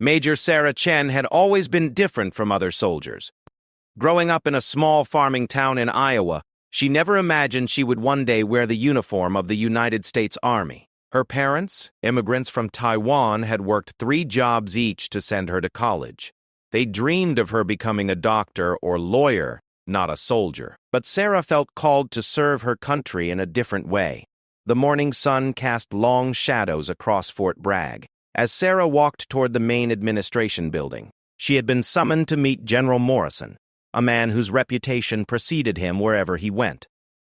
Major Sarah Chen had always been different from other soldiers. Growing up in a small farming town in Iowa, she never imagined she would one day wear the uniform of the United States Army. Her parents, immigrants from Taiwan, had worked 3 jobs each to send her to college. They dreamed of her becoming a doctor or lawyer, not a soldier. But Sarah felt called to serve her country in a different way. The morning sun cast long shadows across Fort Bragg. As Sarah walked toward the main administration building, she had been summoned to meet General Morrison, a man whose reputation preceded him wherever he went.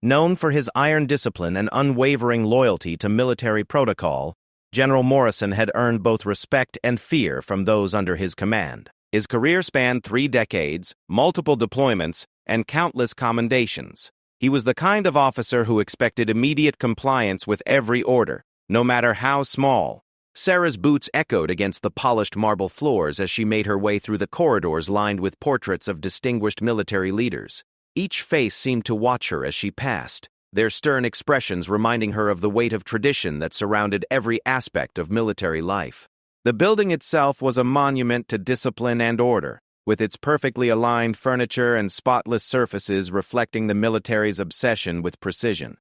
Known for his iron discipline and unwavering loyalty to military protocol, General Morrison had earned both respect and fear from those under his command. His career spanned 3 decades, multiple deployments, and countless commendations. He was the kind of officer who expected immediate compliance with every order, no matter how small. Sarah's boots echoed against the polished marble floors as she made her way through the corridors lined with portraits of distinguished military leaders. Each face seemed to watch her as she passed, their stern expressions reminding her of the weight of tradition that surrounded every aspect of military life. The building itself was a monument to discipline and order, with its perfectly aligned furniture and spotless surfaces reflecting the military's obsession with precision.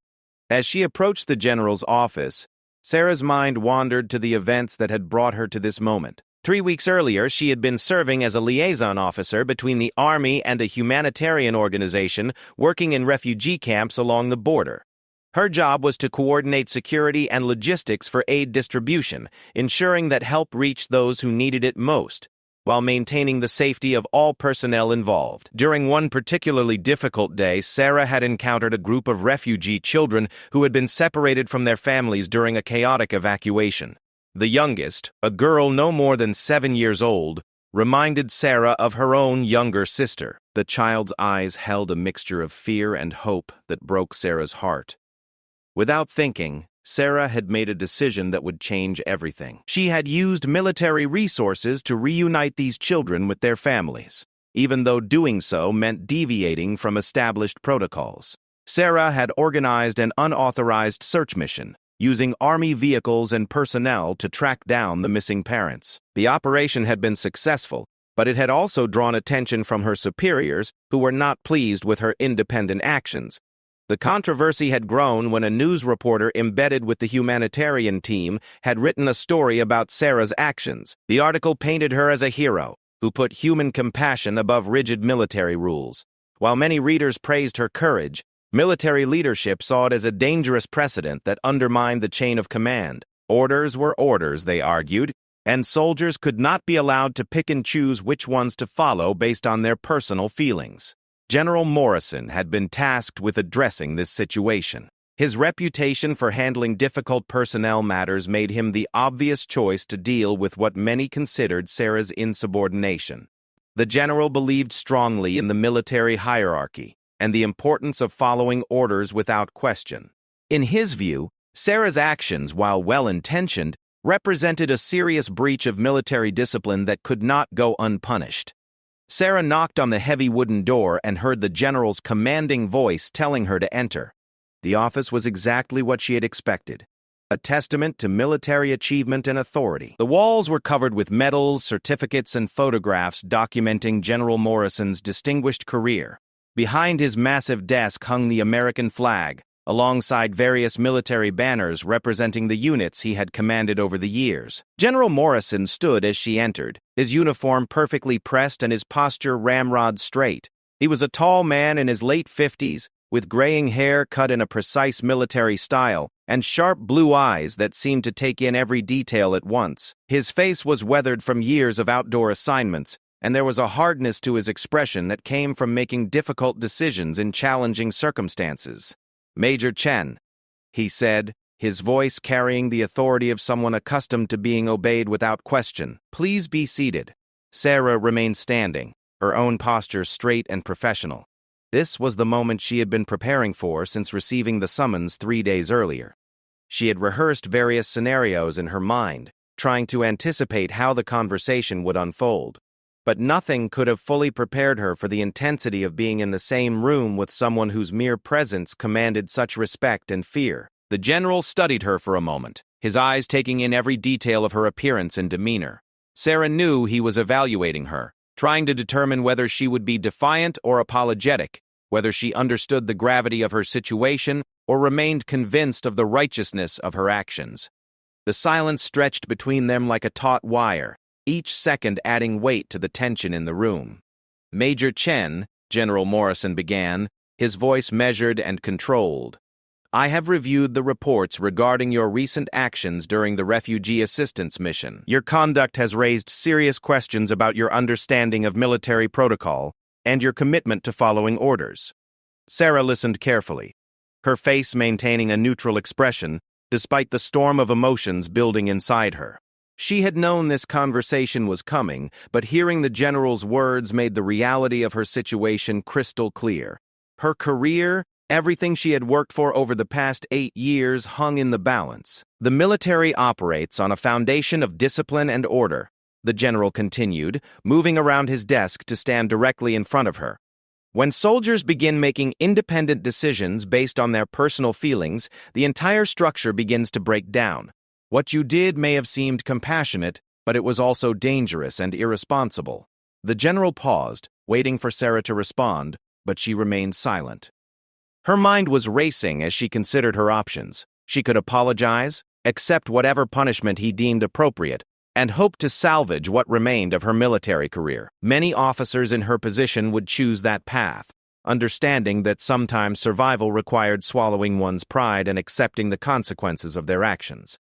As she approached the general's office, Sarah's mind wandered to the events that had brought her to this moment. 3 weeks earlier, she had been serving as a liaison officer between the Army and a humanitarian organization working in refugee camps along the border. Her job was to coordinate security and logistics for aid distribution, ensuring that help reached those who needed it most, while maintaining the safety of all personnel involved. During one particularly difficult day, Sarah had encountered a group of refugee children who had been separated from their families during a chaotic evacuation. The youngest, a girl no more than 7 years old, reminded Sarah of her own younger sister. The child's eyes held a mixture of fear and hope that broke Sarah's heart. Without thinking, Sarah had made a decision that would change everything. She had used military resources to reunite these children with their families, even though doing so meant deviating from established protocols. Sarah had organized an unauthorized search mission, using Army vehicles and personnel to track down the missing parents. The operation had been successful, but it had also drawn attention from her superiors, who were not pleased with her independent actions. The controversy had grown when a news reporter embedded with the humanitarian team had written a story about Sarah's actions. The article painted her as a hero, who put human compassion above rigid military rules. While many readers praised her courage, military leadership saw it as a dangerous precedent that undermined the chain of command. Orders were orders, they argued, and soldiers could not be allowed to pick and choose which ones to follow based on their personal feelings. General Morrison had been tasked with addressing this situation. His reputation for handling difficult personnel matters made him the obvious choice to deal with what many considered Sarah's insubordination. The general believed strongly in the military hierarchy and the importance of following orders without question. In his view, Sarah's actions, while well-intentioned, represented a serious breach of military discipline that could not go unpunished. Sarah knocked on the heavy wooden door and heard the general's commanding voice telling her to enter. The office was exactly what she had expected, a testament to military achievement and authority. The walls were covered with medals, certificates, and photographs documenting General Morrison's distinguished career. Behind his massive desk hung the American flag, alongside various military banners representing the units he had commanded over the years. General Morrison stood as she entered, his uniform perfectly pressed and his posture ramrod straight. He was a tall man in his late 50s, with graying hair cut in a precise military style, and sharp blue eyes that seemed to take in every detail at once. His face was weathered from years of outdoor assignments, and there was a hardness to his expression that came from making difficult decisions in challenging circumstances. "Major Chen," he said, his voice carrying the authority of someone accustomed to being obeyed without question. "Please be seated." Sarah remained standing, her own posture straight and professional. This was the moment she had been preparing for since receiving the summons 3 days earlier. She had rehearsed various scenarios in her mind, trying to anticipate how the conversation would unfold. But nothing could have fully prepared her for the intensity of being in the same room with someone whose mere presence commanded such respect and fear. The general studied her for a moment, his eyes taking in every detail of her appearance and demeanor. Sarah knew he was evaluating her, trying to determine whether she would be defiant or apologetic, whether she understood the gravity of her situation or remained convinced of the righteousness of her actions. The silence stretched between them like a taut wire, each second adding weight to the tension in the room. "Major Chen," General Morrison began, his voice measured and controlled, "I have reviewed the reports regarding your recent actions during the refugee assistance mission. Your conduct has raised serious questions about your understanding of military protocol and your commitment to following orders." Sarah listened carefully, her face maintaining a neutral expression despite the storm of emotions building inside her. She had known this conversation was coming, but hearing the general's words made the reality of her situation crystal clear. Her career, everything she had worked for over the past 8 years, hung in the balance. "The military operates on a foundation of discipline and order," the general continued, moving around his desk to stand directly in front of her. "When soldiers begin making independent decisions based on their personal feelings, the entire structure begins to break down. What you did may have seemed compassionate, but it was also dangerous and irresponsible." The general paused, waiting for Sarah to respond, but she remained silent. Her mind was racing as she considered her options. She could apologize, accept whatever punishment he deemed appropriate, and hope to salvage what remained of her military career. Many officers in her position would choose that path, understanding that sometimes survival required swallowing one's pride and accepting the consequences of their actions.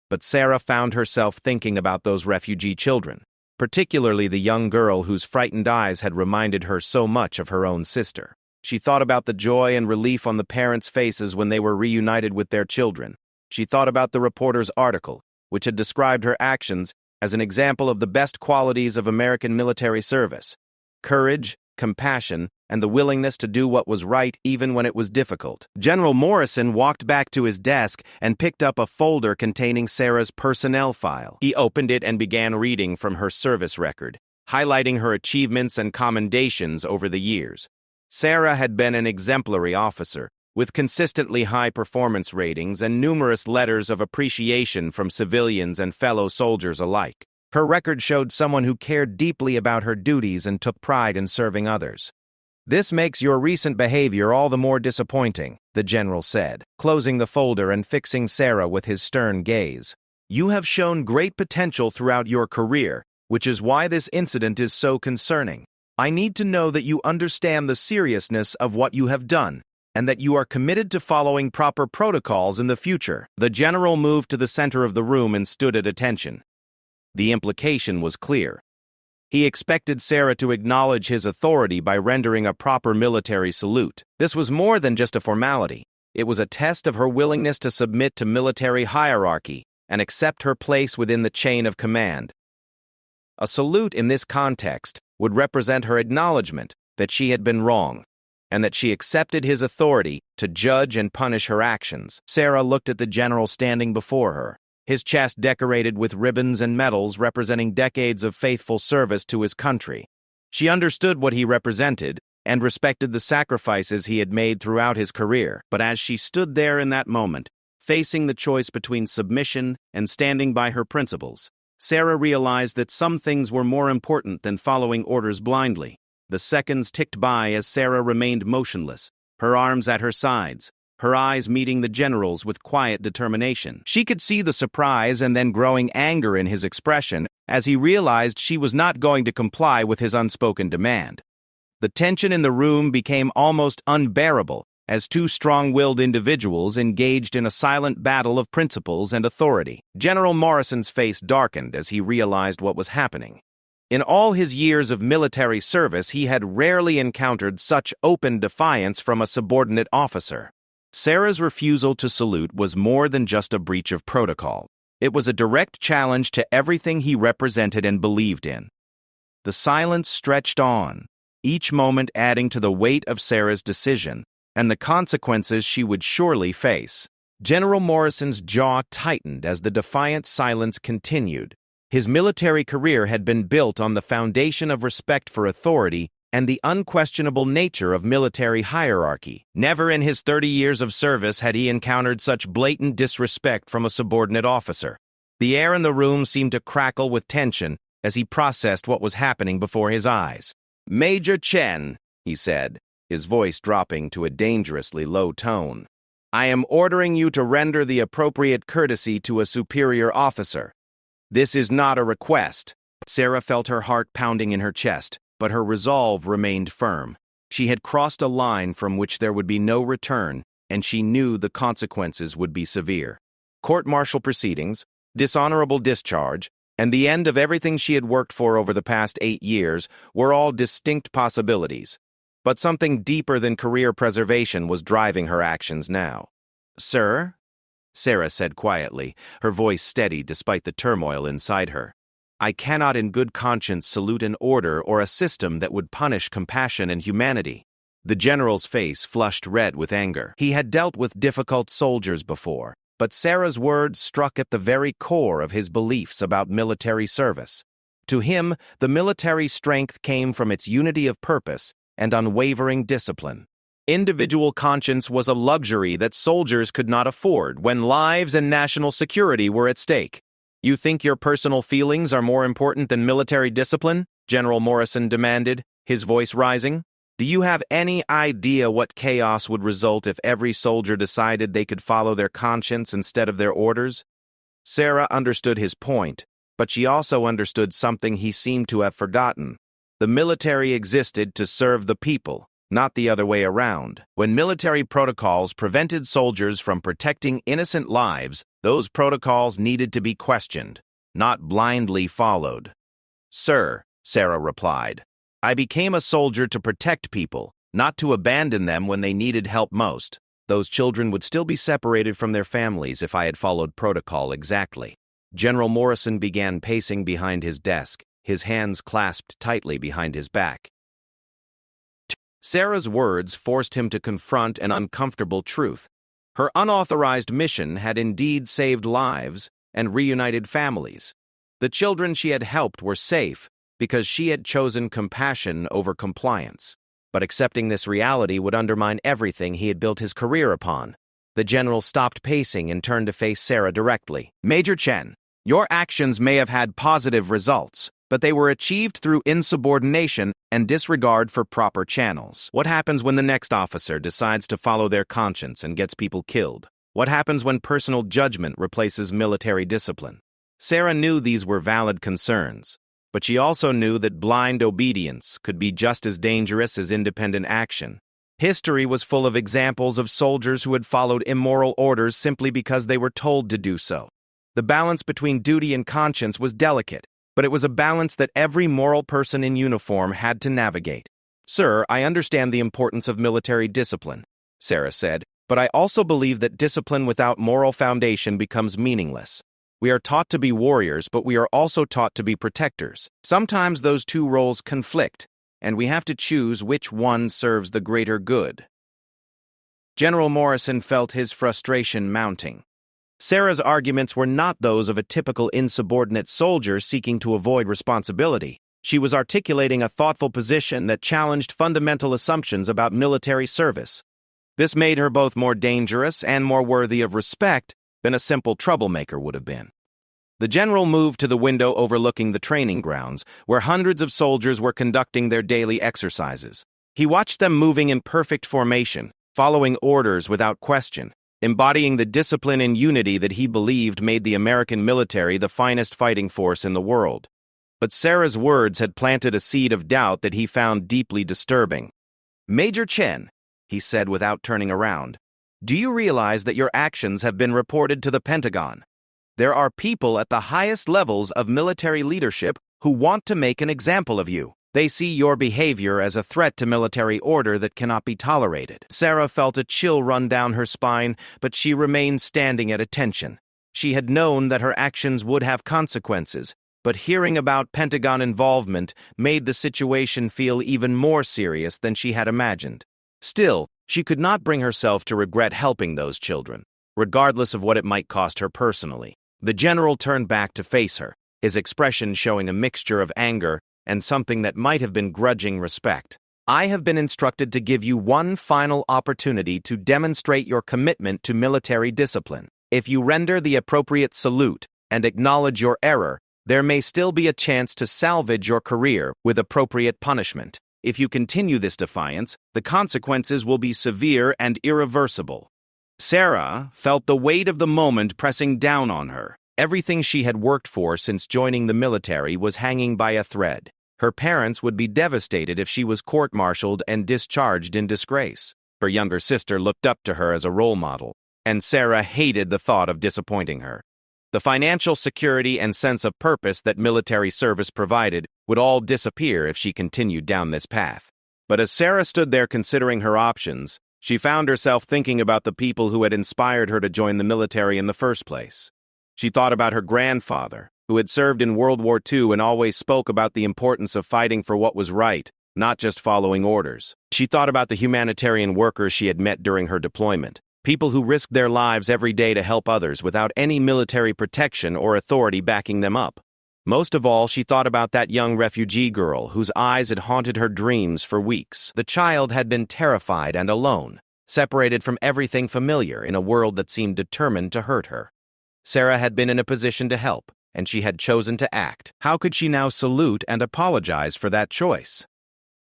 But Sarah found herself thinking about those refugee children, particularly the young girl whose frightened eyes had reminded her so much of her own sister. She thought about the joy and relief on the parents' faces when they were reunited with their children. She thought about the reporter's article, which had described her actions as an example of the best qualities of American military service: courage, compassion, and the willingness to do what was right even when it was difficult. General Morrison walked back to his desk and picked up a folder containing Sarah's personnel file. He opened it and began reading from her service record, highlighting her achievements and commendations over the years. Sarah had been an exemplary officer, with consistently high performance ratings and numerous letters of appreciation from civilians and fellow soldiers alike. Her record showed someone who cared deeply about her duties and took pride in serving others. "This makes your recent behavior all the more disappointing," the general said, closing the folder and fixing Sarah with his stern gaze. "You have shown great potential throughout your career, which is why this incident is so concerning. I need to know that you understand the seriousness of what you have done, and that you are committed to following proper protocols in the future." The general moved to the center of the room and stood at attention. The implication was clear. He expected Sarah to acknowledge his authority by rendering a proper military salute. This was more than just a formality. It was a test of her willingness to submit to military hierarchy and accept her place within the chain of command. A salute in this context would represent her acknowledgement that she had been wrong, and that she accepted his authority to judge and punish her actions. Sarah looked at the general standing before her, his chest decorated with ribbons and medals representing decades of faithful service to his country. She understood what he represented and respected the sacrifices he had made throughout his career. But as she stood there in that moment, facing the choice between submission and standing by her principles, Sarah realized that some things were more important than following orders blindly. The seconds ticked by as Sarah remained motionless, her arms at her sides, her eyes meeting the general's with quiet determination. She could see the surprise and then growing anger in his expression as he realized she was not going to comply with his unspoken demand. The tension in the room became almost unbearable as two strong-willed individuals engaged in a silent battle of principles and authority. General Morrison's face darkened as he realized what was happening. In all his years of military service, he had rarely encountered such open defiance from a subordinate officer. Sarah's refusal to salute was more than just a breach of protocol. It was a direct challenge to everything he represented and believed in. The silence stretched on, each moment adding to the weight of Sarah's decision and the consequences she would surely face. General Morrison's jaw tightened as the defiant silence continued. His military career had been built on the foundation of respect for authority and the unquestionable nature of military hierarchy. Never in his 30 years of service had he encountered such blatant disrespect from a subordinate officer. The air in the room seemed to crackle with tension as he processed what was happening before his eyes. "Major Chen," he said, his voice dropping to a dangerously low tone. "I am ordering you to render the appropriate courtesy to a superior officer. This is not a request." Sarah felt her heart pounding in her chest, but her resolve remained firm. She had crossed a line from which there would be no return, and she knew the consequences would be severe. Court-martial proceedings, dishonorable discharge, and the end of everything she had worked for over the past 8 years were all distinct possibilities. But something deeper than career preservation was driving her actions now. "Sir?" Sarah said quietly, her voice steady despite the turmoil inside her. "I cannot in good conscience salute an order or a system that would punish compassion and humanity." The general's face flushed red with anger. He had dealt with difficult soldiers before, but Sarah's words struck at the very core of his beliefs about military service. To him, the military strength came from its unity of purpose and unwavering discipline. Individual conscience was a luxury that soldiers could not afford when lives and national security were at stake. "You think your personal feelings are more important than military discipline?" General Morrison demanded, his voice rising. "Do you have any idea what chaos would result if every soldier decided they could follow their conscience instead of their orders?" Sarah understood his point, but she also understood something he seemed to have forgotten. The military existed to serve the people, not the other way around. When military protocols prevented soldiers from protecting innocent lives, those protocols needed to be questioned, not blindly followed. "Sir," Sarah replied, "I became a soldier to protect people, not to abandon them when they needed help most. Those children would still be separated from their families if I had followed protocol exactly." General Morrison began pacing behind his desk, his hands clasped tightly behind his back. Sarah's words forced him to confront an uncomfortable truth. Her unauthorized mission had indeed saved lives and reunited families. The children she had helped were safe because she had chosen compassion over compliance. But accepting this reality would undermine everything he had built his career upon. The general stopped pacing and turned to face Sarah directly. "Major Chen, your actions may have had positive results, but they were achieved through insubordination and disregard for proper channels. What happens when the next officer decides to follow their conscience and gets people killed? What happens when personal judgment replaces military discipline?" Sarah knew these were valid concerns, but she also knew that blind obedience could be just as dangerous as independent action. History was full of examples of soldiers who had followed immoral orders simply because they were told to do so. The balance between duty and conscience was delicate, but it was a balance that every moral person in uniform had to navigate. "Sir, I understand the importance of military discipline," Sarah said, "but I also believe that discipline without moral foundation becomes meaningless. We are taught to be warriors, but we are also taught to be protectors. Sometimes those two roles conflict, and we have to choose which one serves the greater good." General Morrison felt his frustration mounting. Sarah's arguments were not those of a typical insubordinate soldier seeking to avoid responsibility. She was articulating a thoughtful position that challenged fundamental assumptions about military service. This made her both more dangerous and more worthy of respect than a simple troublemaker would have been. The general moved to the window overlooking the training grounds, where hundreds of soldiers were conducting their daily exercises. He watched them moving in perfect formation, following orders without question, embodying the discipline and unity that he believed made the American military the finest fighting force in the world. But Sarah's words had planted a seed of doubt that he found deeply disturbing. "Major Chen," he said without turning around, "do you realize that your actions have been reported to the Pentagon? There are people at the highest levels of military leadership who want to make an example of you. They see your behavior as a threat to military order that cannot be tolerated." Sarah felt a chill run down her spine, but she remained standing at attention. She had known that her actions would have consequences, but hearing about Pentagon involvement made the situation feel even more serious than she had imagined. Still, she could not bring herself to regret helping those children, regardless of what it might cost her personally. The general turned back to face her, his expression showing a mixture of anger and something that might have been grudging respect. "I have been instructed to give you one final opportunity to demonstrate your commitment to military discipline. If you render the appropriate salute and acknowledge your error, There may still be a chance to salvage your career with appropriate punishment. If you continue this defiance, the consequences will be severe and irreversible. Sarah felt the weight of the moment pressing down on her. Everything she had worked for since joining the military was hanging by a thread. Her parents would be devastated if she was court-martialed and discharged in disgrace. Her younger sister looked up to her as a role model, and Sarah hated the thought of disappointing her. The financial security and sense of purpose that military service provided would all disappear if she continued down this path. But as Sarah stood there considering her options, she found herself thinking about the people who had inspired her to join the military in the first place. She thought about her grandfather, who had served in World War II and always spoke about the importance of fighting for what was right, not just following orders. She thought about the humanitarian workers she had met during her deployment, people who risked their lives every day to help others without any military protection or authority backing them up. Most of all, she thought about that young refugee girl whose eyes had haunted her dreams for weeks. The child had been terrified and alone, separated from everything familiar in a world that seemed determined to hurt her. Sarah had been in a position to help, and she had chosen to act. How could she now salute and apologize for that choice?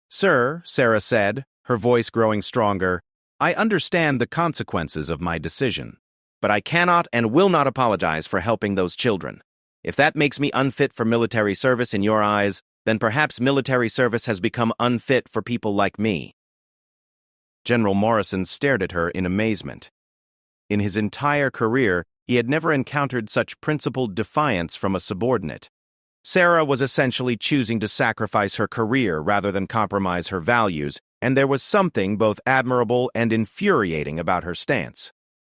"Sir," Sarah said, her voice growing stronger, "I understand the consequences of my decision, but I cannot and will not apologize for helping those children. If that makes me unfit for military service in your eyes, then perhaps military service has become unfit for people like me." General Morrison stared at her in amazement. In his entire career, he had never encountered such principled defiance from a subordinate. Sarah was essentially choosing to sacrifice her career rather than compromise her values, and there was something both admirable and infuriating about her stance.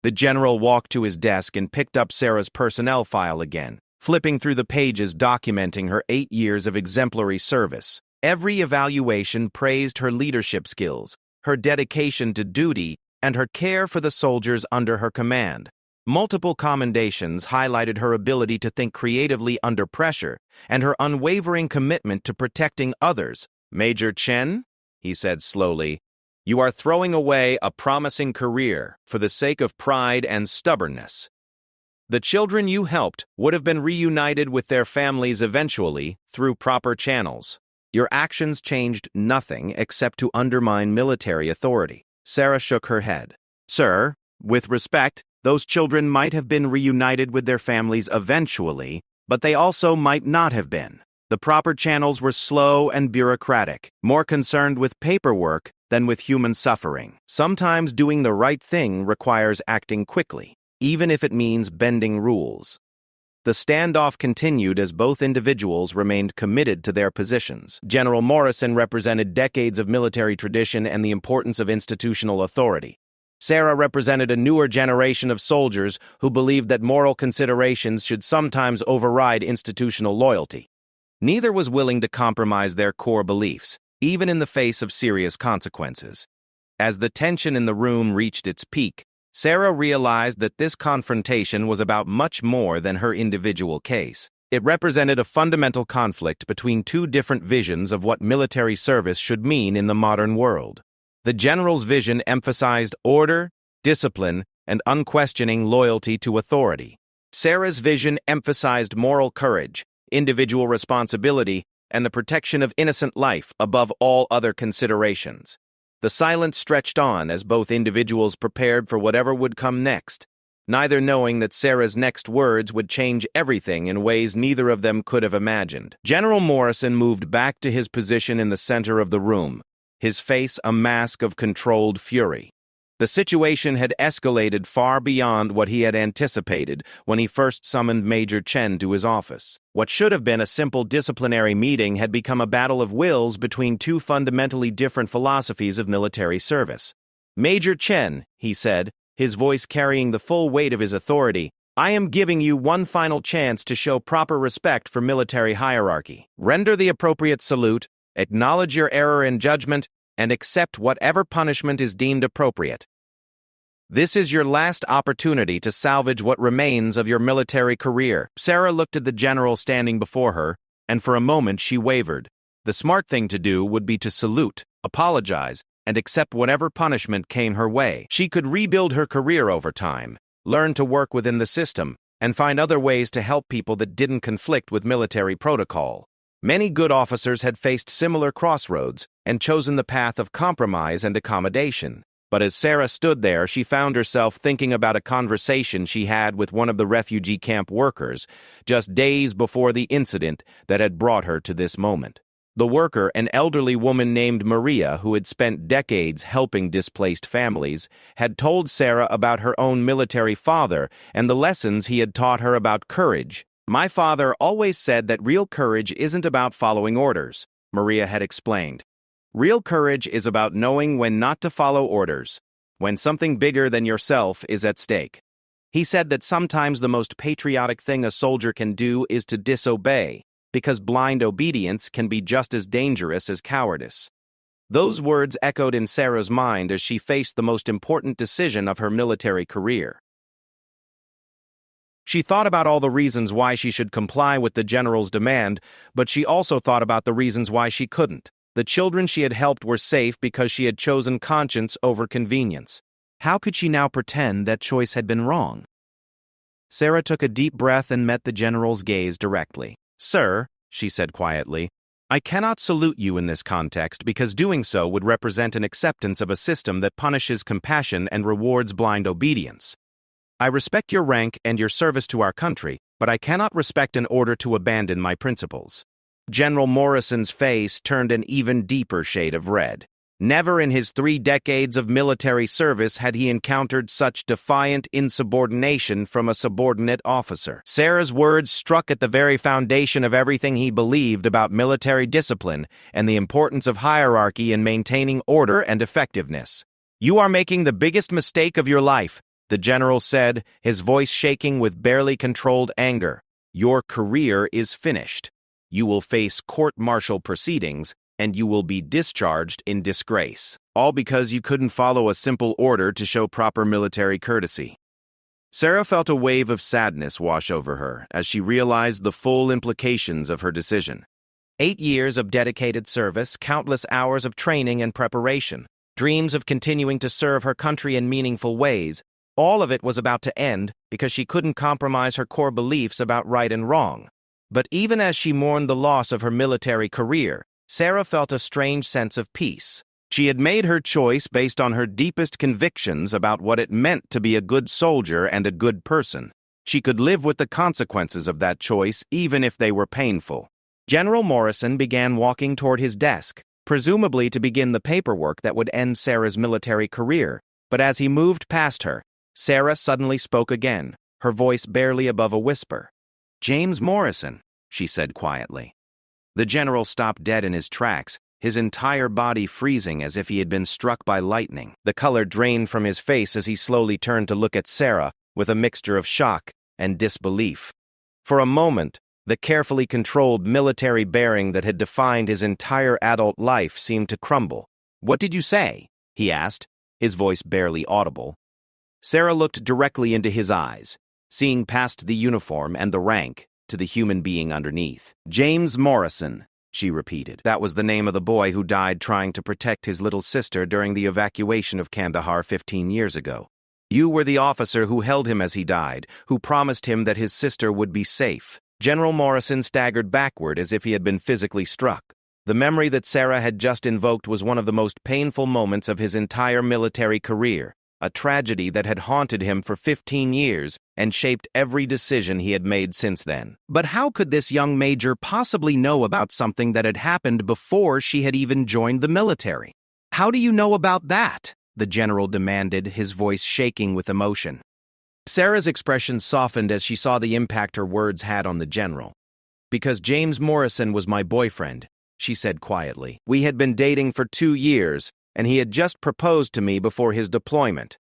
The general walked to his desk and picked up Sarah's personnel file again, flipping through the pages documenting her 8 years of exemplary service. Every evaluation praised her leadership skills, her dedication to duty, and her care for the soldiers under her command. Multiple commendations highlighted her ability to think creatively under pressure and her unwavering commitment to protecting others. "Major Chen," he said slowly, "you are throwing away a promising career for the sake of pride and stubbornness. The children you helped would have been reunited with their families eventually through proper channels. Your actions changed nothing except to undermine military authority." Sarah shook her head. "Sir, with respect, those children might have been reunited with their families eventually, but they also might not have been. The proper channels were slow and bureaucratic, more concerned with paperwork than with human suffering. Sometimes doing the right thing requires acting quickly, even if it means bending rules." The standoff continued as both individuals remained committed to their positions. General Morrison represented decades of military tradition and the importance of institutional authority. Sarah represented a newer generation of soldiers who believed that moral considerations should sometimes override institutional loyalty. Neither was willing to compromise their core beliefs, even in the face of serious consequences. As the tension in the room reached its peak, Sarah realized that this confrontation was about much more than her individual case. It represented a fundamental conflict between two different visions of what military service should mean in the modern world. The general's vision emphasized order, discipline, and unquestioning loyalty to authority. Sarah's vision emphasized moral courage, individual responsibility, and the protection of innocent life above all other considerations. The silence stretched on as both individuals prepared for whatever would come next, neither knowing that Sarah's next words would change everything in ways neither of them could have imagined. General Morrison moved back to his position in the center of the room, his face a mask of controlled fury. The situation had escalated far beyond what he had anticipated when he first summoned Major Chen to his office. What should have been a simple disciplinary meeting had become a battle of wills between two fundamentally different philosophies of military service. "Major Chen," he said, his voice carrying the full weight of his authority, "I am giving you one final chance to show proper respect for military hierarchy. Render the appropriate salute, acknowledge your error in judgment, and accept whatever punishment is deemed appropriate. This is your last opportunity to salvage what remains of your military career." Sarah looked at the general standing before her, and for a moment she wavered. The smart thing to do would be to salute, apologize, and accept whatever punishment came her way. She could rebuild her career over time, learn to work within the system, and find other ways to help people that didn't conflict with military protocol. Many good officers had faced similar crossroads and chosen the path of compromise and accommodation. But as Sarah stood there, she found herself thinking about a conversation she had with one of the refugee camp workers just days before the incident that had brought her to this moment. The worker, an elderly woman named Maria who had spent decades helping displaced families, had told Sarah about her own military father and the lessons he had taught her about courage. "My father always said that real courage isn't about following orders," Maria had explained. "Real courage is about knowing when not to follow orders, when something bigger than yourself is at stake." He said that sometimes the most patriotic thing a soldier can do is to disobey, because blind obedience can be just as dangerous as cowardice. Those words echoed in Sarah's mind as she faced the most important decision of her military career. She thought about all the reasons why she should comply with the general's demand, but she also thought about the reasons why she couldn't. The children she had helped were safe because she had chosen conscience over convenience. How could she now pretend that choice had been wrong? Sarah took a deep breath and met the general's gaze directly. "Sir," she said quietly, "I cannot salute you in this context because doing so would represent an acceptance of a system that punishes compassion and rewards blind obedience. I respect your rank and your service to our country, but I cannot respect an order to abandon my principles." General Morrison's face turned an even deeper shade of red. Never in his 3 decades of military service had he encountered such defiant insubordination from a subordinate officer. Sarah's words struck at the very foundation of everything he believed about military discipline and the importance of hierarchy in maintaining order and effectiveness. "You are making the biggest mistake of your life," the general said, his voice shaking with barely controlled anger. "Your career is finished. You will face court-martial proceedings, and you will be discharged in disgrace, all because you couldn't follow a simple order to show proper military courtesy." Sarah felt a wave of sadness wash over her as she realized the full implications of her decision. 8 years of dedicated service, countless hours of training and preparation, dreams of continuing to serve her country in meaningful ways, all of it was about to end because she couldn't compromise her core beliefs about right and wrong. But even as she mourned the loss of her military career, Sarah felt a strange sense of peace. She had made her choice based on her deepest convictions about what it meant to be a good soldier and a good person. She could live with the consequences of that choice even if they were painful. General Morrison began walking toward his desk, presumably to begin the paperwork that would end Sarah's military career. But as he moved past her, Sarah suddenly spoke again, her voice barely above a whisper. "James Morrison," she said quietly. The general stopped dead in his tracks, his entire body freezing as if he had been struck by lightning. The color drained from his face as he slowly turned to look at Sarah with a mixture of shock and disbelief. For a moment, the carefully controlled military bearing that had defined his entire adult life seemed to crumble. "What did you say?" he asked, his voice barely audible. Sarah looked directly into his eyes, seeing past the uniform and the rank to the human being underneath. "James Morrison," she repeated. "That was the name of the boy who died trying to protect his little sister during the evacuation of Kandahar 15 years ago. You were the officer who held him as he died, who promised him that his sister would be safe." General Morrison staggered backward as if he had been physically struck. The memory that Sarah had just invoked was one of the most painful moments of his entire military career, a tragedy that had haunted him for 15 years and shaped every decision he had made since then. But how could this young major possibly know about something that had happened before she had even joined the military? "How do you know about that?" the general demanded, his voice shaking with emotion. Sarah's expression softened as she saw the impact her words had on the general. "Because James Morrison was my boyfriend," she said quietly. "We had been dating for 2 years, and he had just proposed to me before his deployment.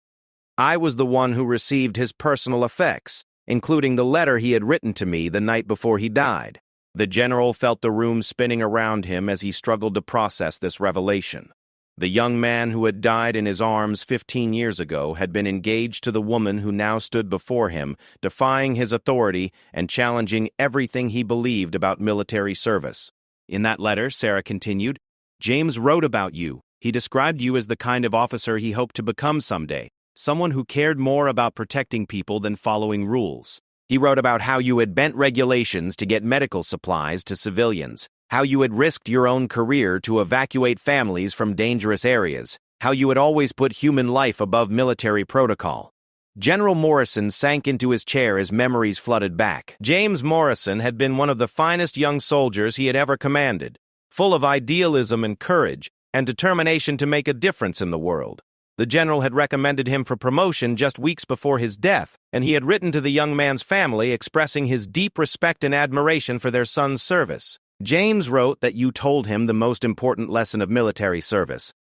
I was the one who received his personal effects, including the letter he had written to me the night before he died." The general felt the room spinning around him as he struggled to process this revelation. The young man who had died in his arms 15 years ago had been engaged to the woman who now stood before him, defying his authority and challenging everything he believed about military service. "In that letter," Sarah continued, "James wrote about you. He described you as the kind of officer he hoped to become someday, someone who cared more about protecting people than following rules. He wrote about how you had bent regulations to get medical supplies to civilians, how you had risked your own career to evacuate families from dangerous areas, how you had always put human life above military protocol. General Morrison sank into his chair as memories flooded back. James Morrison had been one of the finest young soldiers he had ever commanded, full of idealism and courage, and determination to make a difference in the world. The general had recommended him for promotion just weeks before his death, and he had written to the young man's family expressing his deep respect and admiration for their son's service. James wrote that you told him the most important lesson of military service,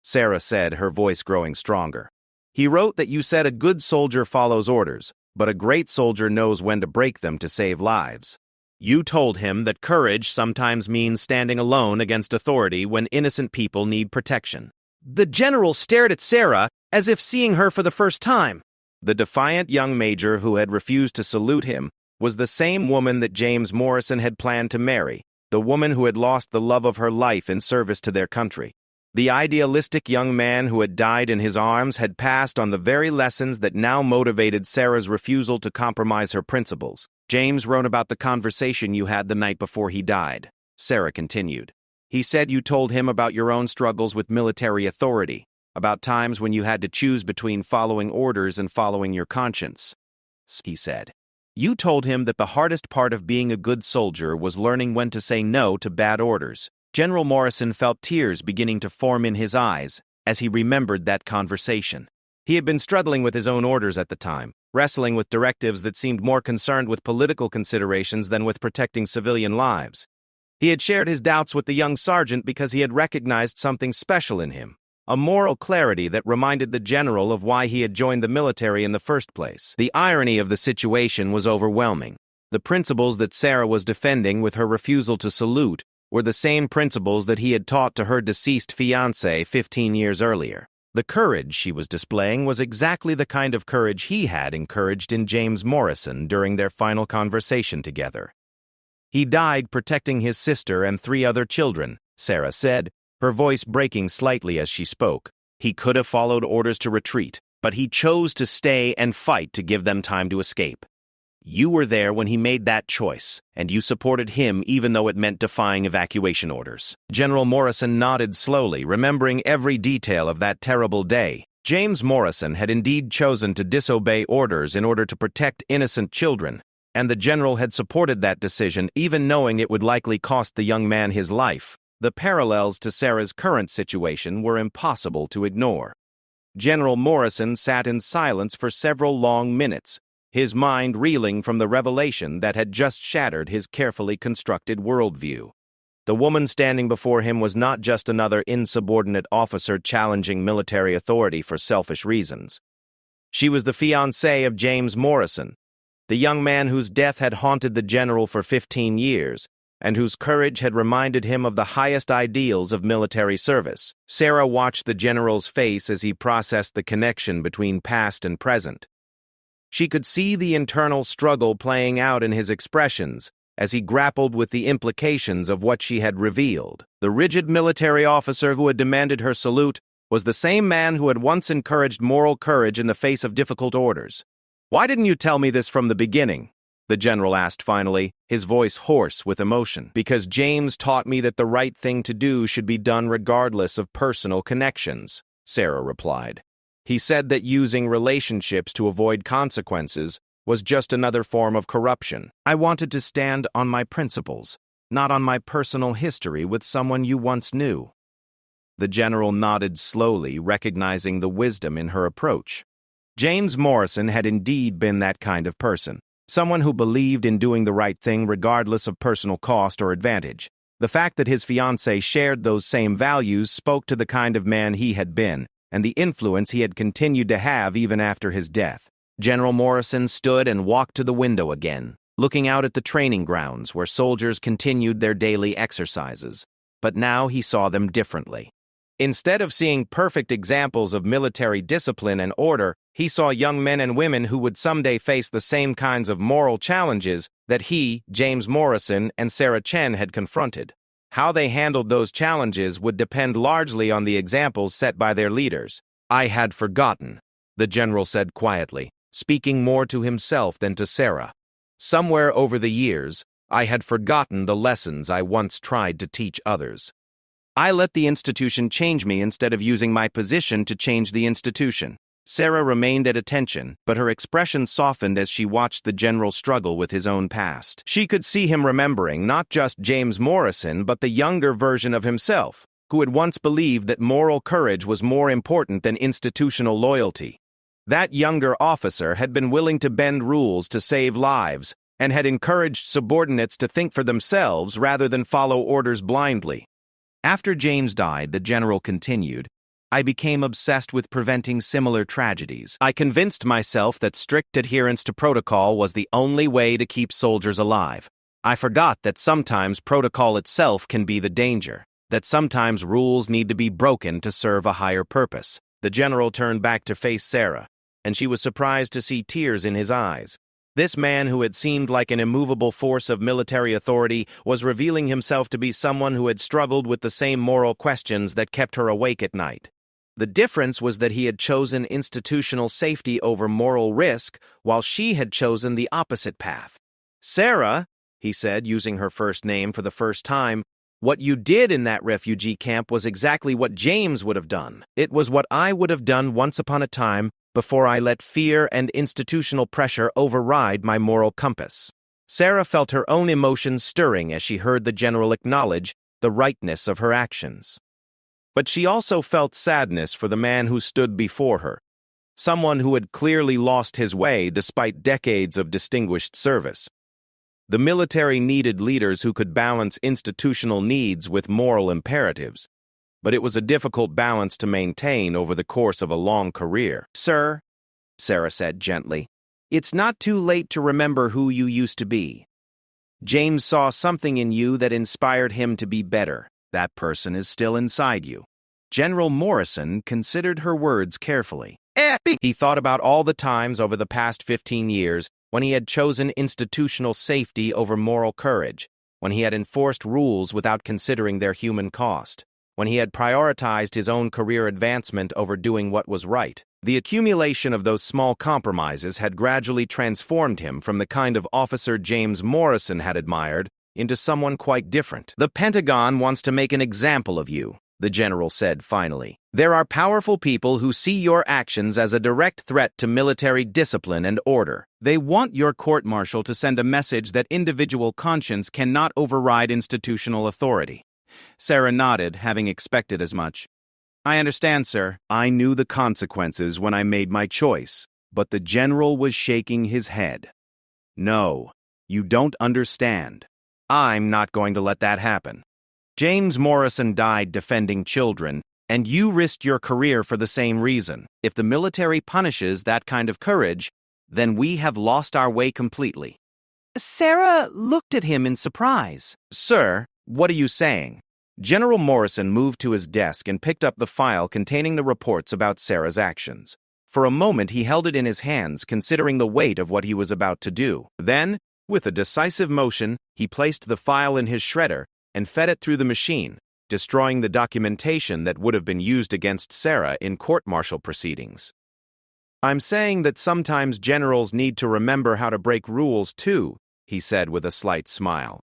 Sarah said, her voice growing stronger. He wrote that you said a good soldier follows orders, but a great soldier knows when to break them to save lives. You told him that courage sometimes means standing alone against authority when innocent people need protection. The general stared at Sarah as if seeing her for the first time. The defiant young major who had refused to salute him was the same woman that James Morrison had planned to marry, the woman who had lost the love of her life in service to their country. The idealistic young man who had died in his arms had passed on the very lessons that now motivated Sarah's refusal to compromise her principles. James wrote about the conversation you had the night before he died, Sarah continued. He said you told him about your own struggles with military authority, about times when you had to choose between following orders and following your conscience. He said, you told him that the hardest part of being a good soldier was learning when to say no to bad orders. General Morrison felt tears beginning to form in his eyes as he remembered that conversation. He had been struggling with his own orders at the time, wrestling with directives that seemed more concerned with political considerations than with protecting civilian lives. He had shared his doubts with the young sergeant because he had recognized something special in him, a moral clarity that reminded the general of why he had joined the military in the first place. The irony of the situation was overwhelming. The principles that Sarah was defending with her refusal to salute were the same principles that he had taught to her deceased fiancé 15 years earlier. The courage she was displaying was exactly the kind of courage he had encouraged in James Morrison during their final conversation together. He died protecting his sister and 3 other children, Sarah said, her voice breaking slightly as she spoke. He could have followed orders to retreat, but he chose to stay and fight to give them time to escape. You were there when he made that choice, and you supported him even though it meant defying evacuation orders. General Morrison nodded slowly, remembering every detail of that terrible day. James Morrison had indeed chosen to disobey orders in order to protect innocent children, and the general had supported that decision even knowing it would likely cost the young man his life. The parallels to Sarah's current situation were impossible to ignore. General Morrison sat in silence for several long minutes, his mind reeling from the revelation that had just shattered his carefully constructed worldview. The woman standing before him was not just another insubordinate officer challenging military authority for selfish reasons. She was the fiancée of James Morrison, the young man whose death had haunted the general for 15 years, and whose courage had reminded him of the highest ideals of military service. Sarah watched the general's face as he processed the connection between past and present. She could see the internal struggle playing out in his expressions as he grappled with the implications of what she had revealed. The rigid military officer who had demanded her salute was the same man who had once encouraged moral courage in the face of difficult orders. "Why didn't you tell me this from the beginning?" the general asked finally, his voice hoarse with emotion. "Because James taught me that the right thing to do should be done regardless of personal connections," Sarah replied. "He said that using relationships to avoid consequences was just another form of corruption. I wanted to stand on my principles, not on my personal history with someone you once knew." The general nodded slowly, recognizing the wisdom in her approach. James Morrison had indeed been that kind of person, someone who believed in doing the right thing regardless of personal cost or advantage. The fact that his fiancée shared those same values spoke to the kind of man he had been, and the influence he had continued to have even after his death. General Morrison stood and walked to the window again, looking out at the training grounds where soldiers continued their daily exercises. But now he saw them differently. Instead of seeing perfect examples of military discipline and order, he saw young men and women who would someday face the same kinds of moral challenges that he, James Morrison, and Sarah Chen had confronted. How they handled those challenges would depend largely on the examples set by their leaders. "I had forgotten," the general said quietly, speaking more to himself than to Sarah. Somewhere over the years, I had forgotten the lessons I once tried to teach others. I let the institution change me instead of using my position to change the institution. Sarah remained at attention, but her expression softened as she watched the general struggle with his own past. She could see him remembering not just James Morrison, but the younger version of himself, who had once believed that moral courage was more important than institutional loyalty. That younger officer had been willing to bend rules to save lives, and had encouraged subordinates to think for themselves rather than follow orders blindly. After James died, the general continued, I became obsessed with preventing similar tragedies. I convinced myself that strict adherence to protocol was the only way to keep soldiers alive. I forgot that sometimes protocol itself can be the danger, that sometimes rules need to be broken to serve a higher purpose. The general turned back to face Sarah, and she was surprised to see tears in his eyes. This man who had seemed like an immovable force of military authority was revealing himself to be someone who had struggled with the same moral questions that kept her awake at night. The difference was that he had chosen institutional safety over moral risk, while she had chosen the opposite path. Sarah, he said, using her first name for the first time, what you did in that refugee camp was exactly what James would have done. It was what I would have done once upon a time before I let fear and institutional pressure override my moral compass. Sarah felt her own emotions stirring as she heard the general acknowledge the rightness of her actions. But she also felt sadness for the man who stood before her, someone who had clearly lost his way despite decades of distinguished service. The military needed leaders who could balance institutional needs with moral imperatives, but it was a difficult balance to maintain over the course of a long career. Sir, Sarah said gently, it's not too late to remember who you used to be. James saw something in you that inspired him to be better. That person is still inside you. General Morrison considered her words carefully. He thought about all the times over the past 15 years when he had chosen institutional safety over moral courage, when he had enforced rules without considering their human cost, when he had prioritized his own career advancement over doing what was right. The accumulation of those small compromises had gradually transformed him from the kind of officer James Morrison had admired into someone quite different. The Pentagon wants to make an example of you, the general said finally. There are powerful people who see your actions as a direct threat to military discipline and order. They want your court-martial to send a message that individual conscience cannot override institutional authority. Sarah nodded, having expected as much. I understand, sir. I knew the consequences when I made my choice, but the general was shaking his head. No, you don't understand. I'm not going to let that happen. James Morrison died defending children, and you risked your career for the same reason. If the military punishes that kind of courage, then we have lost our way completely. Sarah looked at him in surprise. Sir, what are you saying? General Morrison moved to his desk and picked up the file containing the reports about Sarah's actions. For a moment he held it in his hands, considering the weight of what he was about to do. Then, with a decisive motion, he placed the file in his shredder and fed it through the machine, destroying the documentation that would have been used against Sarah in court-martial proceedings. I'm saying that sometimes generals need to remember how to break rules too, he said with a slight smile.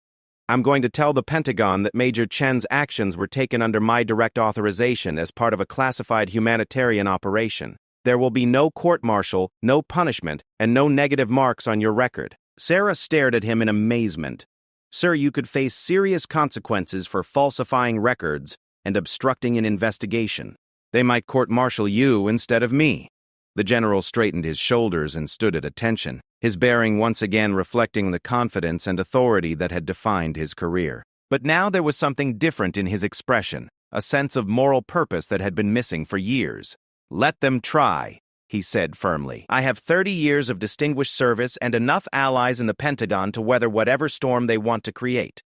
I'm going to tell the Pentagon that Major Chen's actions were taken under my direct authorization as part of a classified humanitarian operation. There will be no court-martial, no punishment, and no negative marks on your record. Sarah stared at him in amazement. Sir, you could face serious consequences for falsifying records and obstructing an investigation. They might court-martial you instead of me. The general straightened his shoulders and stood at attention, his bearing once again reflecting the confidence and authority that had defined his career. But now there was something different in his expression, a sense of moral purpose that had been missing for years. Let them try, he said firmly. I have 30 years of distinguished service and enough allies in the Pentagon to weather whatever storm they want to create.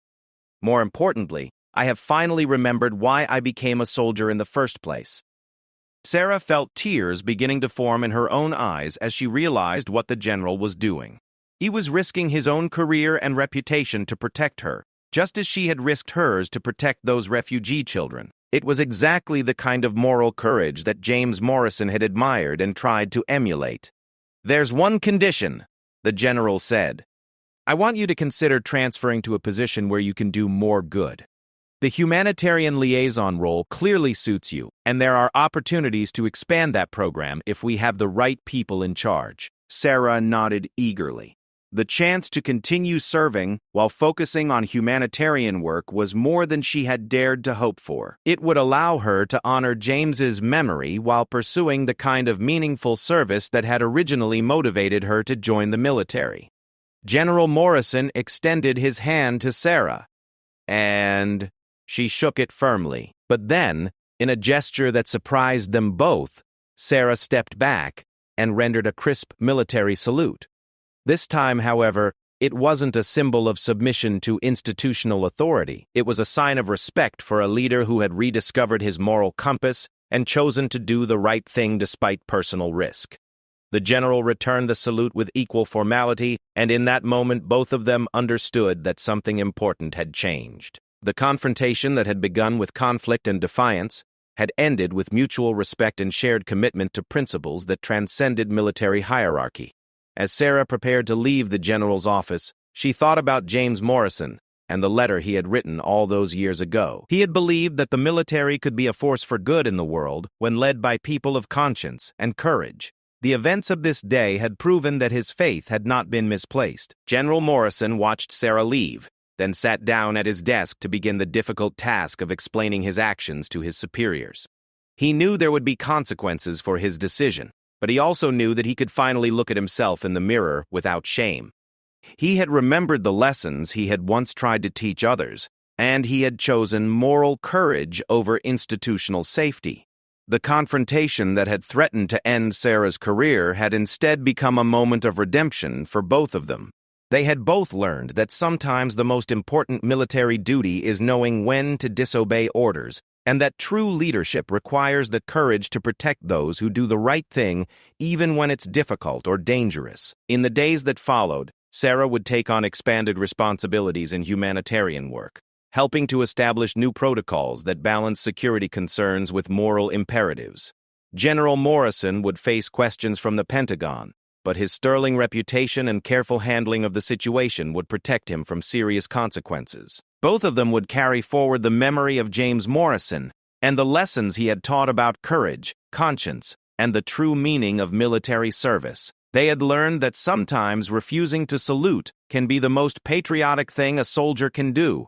More importantly, I have finally remembered why I became a soldier in the first place. Sarah felt tears beginning to form in her own eyes as she realized what the general was doing. He was risking his own career and reputation to protect her, just as she had risked hers to protect those refugee children. It was exactly the kind of moral courage that James Morrison had admired and tried to emulate. There's one condition, the general said. I want you to consider transferring to a position where you can do more good. The humanitarian liaison role clearly suits you, and there are opportunities to expand that program if we have the right people in charge." Sarah nodded eagerly. The chance to continue serving while focusing on humanitarian work was more than she had dared to hope for. It would allow her to honor James's memory while pursuing the kind of meaningful service that had originally motivated her to join the military. General Morrison extended his hand to Sarah, and she shook it firmly. But then, in a gesture that surprised them both, Sarah stepped back and rendered a crisp military salute. This time, however, it wasn't a symbol of submission to institutional authority. It was a sign of respect for a leader who had rediscovered his moral compass and chosen to do the right thing despite personal risk. The general returned the salute with equal formality, and in that moment both of them understood that something important had changed. The confrontation that had begun with conflict and defiance had ended with mutual respect and shared commitment to principles that transcended military hierarchy. As Sarah prepared to leave the general's office, she thought about James Morrison and the letter he had written all those years ago. He had believed that the military could be a force for good in the world when led by people of conscience and courage. The events of this day had proven that his faith had not been misplaced. General Morrison watched Sarah leave, then sat down at his desk to begin the difficult task of explaining his actions to his superiors. He knew there would be consequences for his decision, but he also knew that he could finally look at himself in the mirror without shame. He had remembered the lessons he had once tried to teach others, and he had chosen moral courage over institutional safety. The confrontation that had threatened to end Sarah's career had instead become a moment of redemption for both of them. They had both learned that sometimes the most important military duty is knowing when to disobey orders, and that true leadership requires the courage to protect those who do the right thing even when it's difficult or dangerous. In the days that followed, Sarah would take on expanded responsibilities in humanitarian work, helping to establish new protocols that balance security concerns with moral imperatives. General Morrison would face questions from the Pentagon, but his sterling reputation and careful handling of the situation would protect him from serious consequences. Both of them would carry forward the memory of James Morrison and the lessons he had taught about courage, conscience, and the true meaning of military service. They had learned that sometimes refusing to salute can be the most patriotic thing a soldier can do,